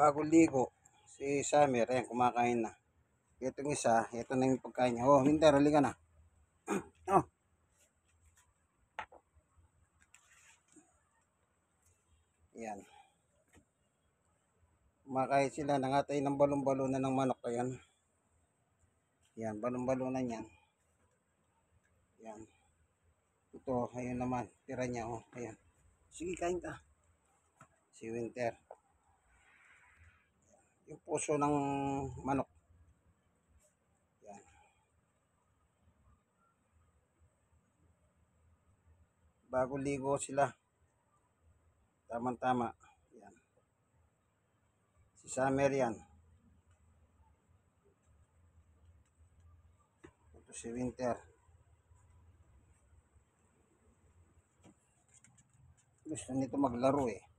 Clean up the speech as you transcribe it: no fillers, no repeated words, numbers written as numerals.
Bago ligo, si Summer, ayan, kumakain na. Itong isa, ito na yung pagkain niya. Oh, Winter, halika na. Oh, yan. Kumakain sila, nangatay ng balon-balonan ng manok. Ayan. Yan, balon-balonan yan. Yan. Ito, ayun naman, tira niya. Oh, ayan. Sige, kain ka. Si Winter. Yung puso ng manok. Yan. Bago ligo sila. Tama-tama. Yan. Si Summer yan. Ito si Winter. Gusto nito maglaro eh.